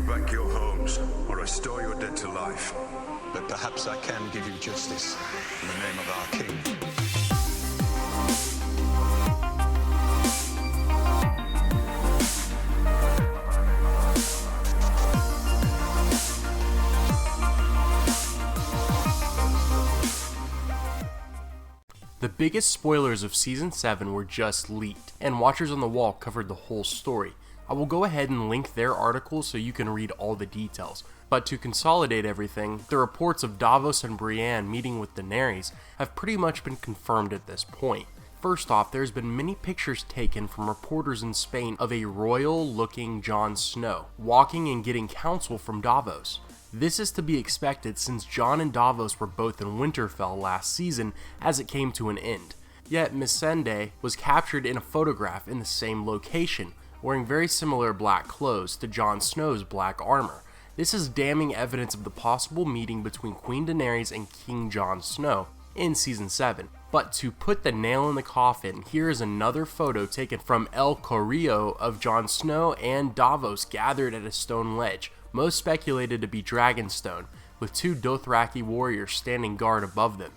back your homes, or restore your dead to life. But perhaps I can give you justice in the name of our king. The biggest spoilers of Season 7 were just leaked, and Watchers on the Wall covered the whole story. I will go ahead and link their article so you can read all the details. But to consolidate everything, the reports of Davos and Brienne meeting with Daenerys have pretty much been confirmed at this point. First off, there's been many pictures taken from reporters in Spain of a royal-looking Jon Snow, walking and getting counsel from Davos. This is to be expected since Jon and Davos were both in Winterfell last season as it came to an end. Yet Missandei was captured in a photograph in the same location, wearing very similar black clothes to Jon Snow's black armor. This is damning evidence of the possible meeting between Queen Daenerys and King Jon Snow in Season 7. But to put the nail in the coffin, here is another photo taken from El Corrillo of Jon Snow and Davos gathered at a stone ledge, most speculated to be Dragonstone, with two Dothraki warriors standing guard above them.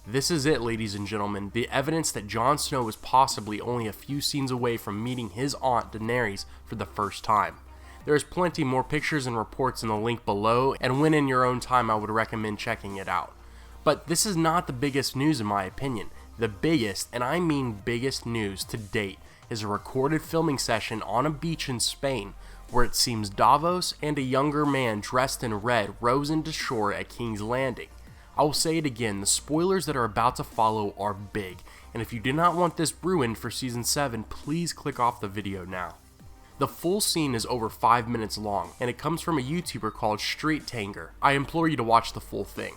This is it, ladies and gentlemen, the evidence that Jon Snow was possibly only a few scenes away from meeting his aunt Daenerys for the first time. There is plenty more pictures and reports in the link below, and when in your own time I would recommend checking it out. But this is not the biggest news in my opinion. The biggest, and I mean biggest news to date, is a recorded filming session on a beach in Spain, where it seems Davos and a younger man dressed in red rows into shore at King's Landing. I will say it again, the spoilers that are about to follow are big, and if you do not want this ruined for Season 7, please click off the video now. The full scene is over 5 minutes long, and it comes from a YouTuber called Street Tanger. I implore you to watch the full thing.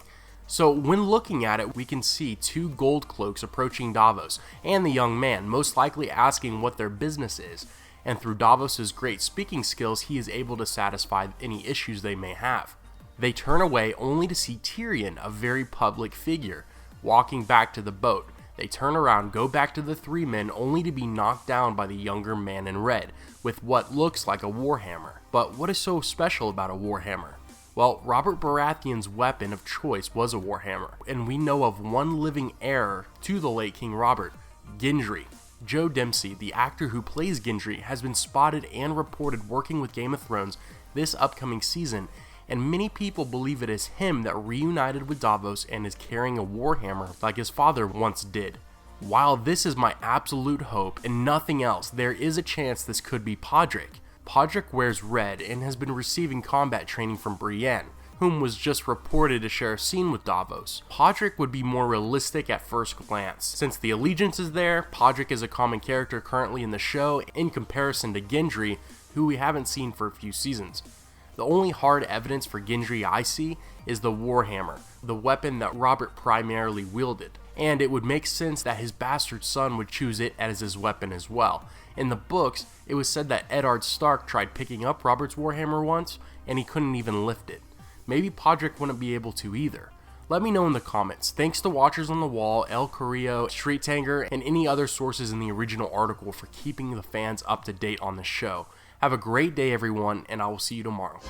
So when looking at it, we can see two gold cloaks approaching Davos, and the young man, most likely asking what their business is. And through Davos' great speaking skills, he is able to satisfy any issues they may have. They turn away only to see Tyrion, a very public figure, walking back to the boat. They turn around, go back to the three men, only to be knocked down by the younger man in red, with what looks like a warhammer. But what is so special about a warhammer? Well, Robert Baratheon's weapon of choice was a warhammer, and we know of one living heir to the late King Robert, Gendry. Joe Dempsey, the actor who plays Gendry, has been spotted and reported working with Game of Thrones this upcoming season, and many people believe it is him that reunited with Davos and is carrying a warhammer like his father once did. While this is my absolute hope and nothing else, there is a chance this could be Podrick. Podrick wears red and has been receiving combat training from Brienne, whom was just reported to share a scene with Davos. Podrick would be more realistic at first glance. Since the allegiance is there, Podrick is a common character currently in the show in comparison to Gendry, who we haven't seen for a few seasons. The only hard evidence for Gendry I see is the Warhammer, the weapon that Robert primarily wielded, and it would make sense that his bastard son would choose it as his weapon as well. In the books, it was said that Eddard Stark tried picking up Robert's Warhammer once, and he couldn't even lift it. Maybe Podrick wouldn't be able to either. Let me know in the comments. Thanks to Watchers on the Wall, El Corrillo, Street Tanger, and any other sources in the original article for keeping the fans up to date on the show. Have a great day everyone, and I will see you tomorrow.